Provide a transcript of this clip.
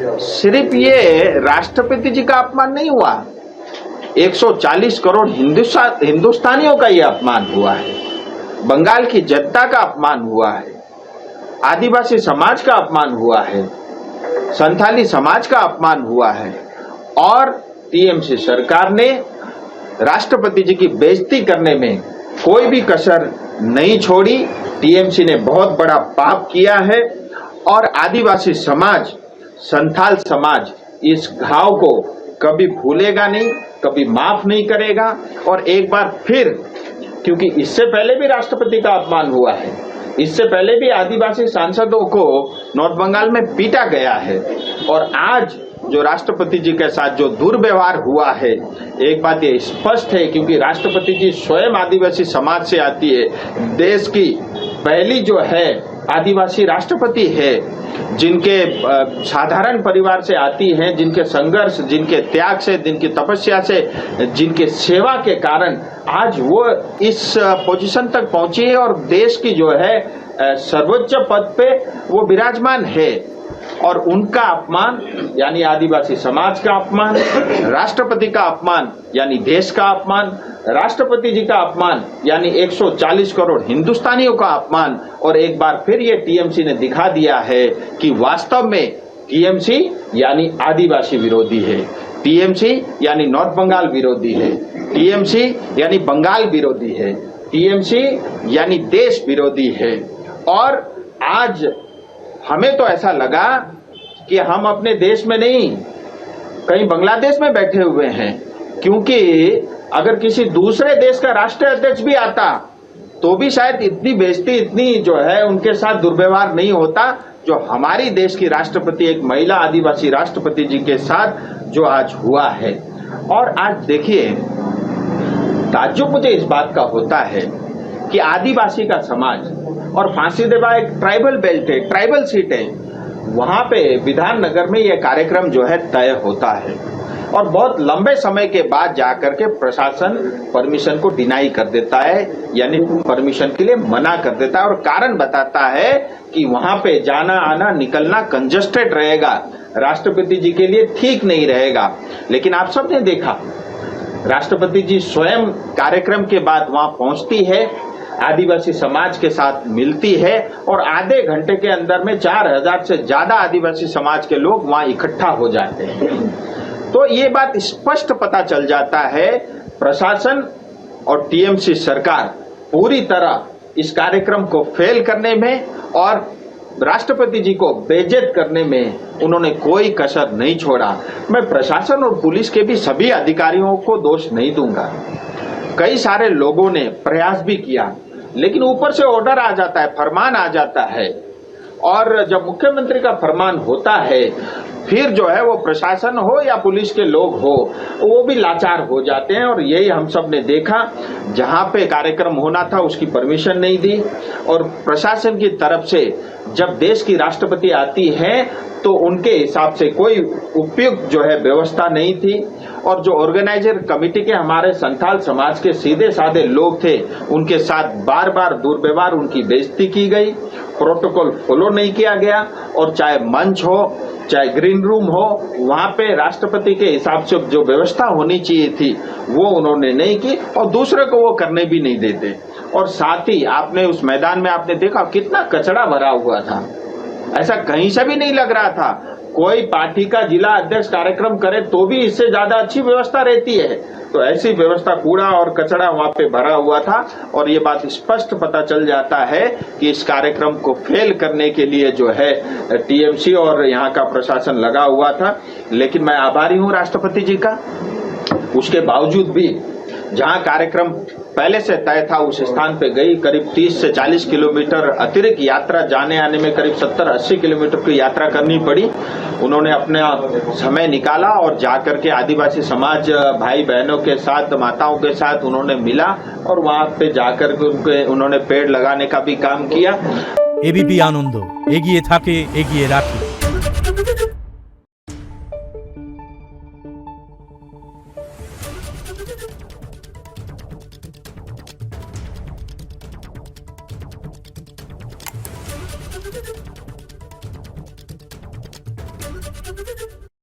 सिर्फ ये राष्ट्रपति जी का अपमान नहीं हुआ, 140 करोड़ हिंदुस्तानियों का ये अपमान हुआ है, बंगाल की जनता का अपमान हुआ है, आदिवासी समाज का अपमान हुआ है, संथाली समाज का अपमान हुआ है और टीएमसी सरकार ने राष्ट्रपति जी की बेइज्जती करने में कोई भी कसर नहीं छोड़ी। टीएमसी ने बहुत बड़ा पाप किया है और आदिवासी समाज, संथाल समाज इस घाव को कभी भूलेगा नहीं, कभी माफ नहीं करेगा। और एक बार फिर, क्योंकि इससे पहले भी राष्ट्रपति का अपमान हुआ है, इससे पहले भी आदिवासी सांसदों को नॉर्थ बंगाल में पीटा गया है और आज जो राष्ट्रपति जी के साथ जो दुर्व्यवहार हुआ है, एक बात ये स्पष्ट है, क्योंकि राष्ट्रपति जी स्वयं आदिवासी समाज से आती है, देश की पहली जो है आदिवासी राष्ट्रपति है, जिनके साधारण परिवार से आती हैं, जिनके संघर्ष, जिनके त्याग से, जिनकी तपस्या से, जिनके सेवा के कारण आज वो इस पोजीशन तक पहुंची है और देश की जो है सर्वोच्च पद पे वो विराजमान है। और उनका अपमान यानी आदिवासी समाज का अपमान, राष्ट्रपति का अपमान यानी देश का अपमान, राष्ट्रपति जी का अपमान यानी 140 करोड़ हिंदुस्तानियों का अपमान। और एक बार फिर ये टीएमसी ने दिखा दिया है कि वास्तव में टीएमसी यानी आदिवासी विरोधी है, टीएमसी यानी नॉर्थ बंगाल विरोधी है, टीएमसी यानी बंगाल विरोधी है, टीएमसी यानी देश विरोधी है। और आज हमें तो ऐसा लगा कि हम अपने देश में नहीं, कहीं बांग्लादेश में बैठे हुए हैं, क्योंकि अगर किसी दूसरे देश का राष्ट्रीय अध्यक्ष भी आता तो भी शायद इतनी बेइज्जती, इतनी जो है उनके साथ दुर्व्यवहार नहीं होता जो हमारी देश की राष्ट्रपति, एक महिला आदिवासी राष्ट्रपति जी के साथ जो आज हुआ है। और आज देखिए, ताज्जुब मुझे इस बात का होता है कि आदिवासी का समाज और फांसीदेवा एक ट्राइबल बेल्ट है, ट्राइबल सीट है, वहां पे विधाननगर में यह कार्यक्रम जो है तय होता है और बहुत लंबे समय के बाद जाकर के प्रशासन परमिशन को डिनाई कर देता है, यानी परमिशन के लिए मना कर देता है और कारण बताता है कि वहां पे जाना आना निकलना कंजस्टेड रहेगा, राष्ट्रपति जी के लिए ठीक नहीं रहेगा। लेकिन आप सबने देखा, राष्ट्रपति जी स्वयं कार्यक्रम के बाद वहां पहुंचती है, आदिवासी समाज के साथ मिलती है और आधे घंटे के अंदर में 4000 से ज्यादा आदिवासी समाज के लोग वहां इकट्ठा हो जाते हैं। तो ये बात स्पष्ट पता चल जाता है, प्रशासन और टीएमसी सरकार पूरी तरह इस कार्यक्रम को फेल करने में और राष्ट्रपति जी को बेइज्जत करने में उन्होंने कोई कसर नहीं छोड़ा। मैं प्रशासन और पुलिस के भी सभी अधिकारियों को दोष नहीं दूंगा, कई सारे लोगों ने प्रयास भी किया, लेकिन ऊपर से ऑर्डर आ जाता है, फरमान आ जाता है और जब मुख्यमंत्री का फरमान होता है फिर जो है वो प्रशासन हो या पुलिस के लोग हो वो भी लाचार हो जाते हैं। और यही हम सब ने देखा, जहां पे कार्यक्रम होना था उसकी परमिशन नहीं दी और प्रशासन की तरफ से जब देश की राष्ट्रपति आती है तो उनके हिसाब से कोई उपयुक्त जो है व्यवस्था नहीं थी और जो ऑर्गेनाइजर कमेटी के हमारे संथाल समाज के सीधे साधे लोग थे उनके साथ बार बार दुर्व्यवहार, उनकी बेइज्जती की गई, प्रोटोकॉल फॉलो नहीं किया गया और चाहे मंच हो चाहे ग्रीन रूम हो, वहां पे राष्ट्रपति के हिसाब से जो व्यवस्था होनी चाहिए थी वो उन्होंने नहीं की और दूसरे को वो करने भी नहीं देते। और साथ ही आपने उस मैदान में आपने देखा कितना कचरा भरा हुआ था, ऐसा कहीं से भी नहीं लग रहा था। कोई पार्टी का जिला अध्यक्ष कार्यक्रम करे तो भी इससे ज्यादा अच्छी व्यवस्था रहती है, तो ऐसी व्यवस्था कूड़ा और कचरा वहां पे भरा हुआ था और ये बात स्पष्ट पता चल जाता है कि इस कार्यक्रम को फेल करने के लिए जो है टीएमसी और यहाँ का प्रशासन लगा हुआ था। लेकिन मैं आभारी हूँ राष्ट्रपति जी का, उसके बावजूद भी जहां कार्यक्रम पहले से तय था उस स्थान पे गई, करीब 30 से 40 किलोमीटर अतिरिक्त यात्रा, जाने आने में करीब 70-80 किलोमीटर की यात्रा करनी पड़ी। उन्होंने अपना समय निकाला और जाकर के आदिवासी समाज भाई बहनों के साथ, माताओं के साथ उन्होंने मिला और वहां पे जाकर के उन्होंने पेड़ लगाने का भी काम किया। एबीपी आनंद एगिए थाके एगिए राखे।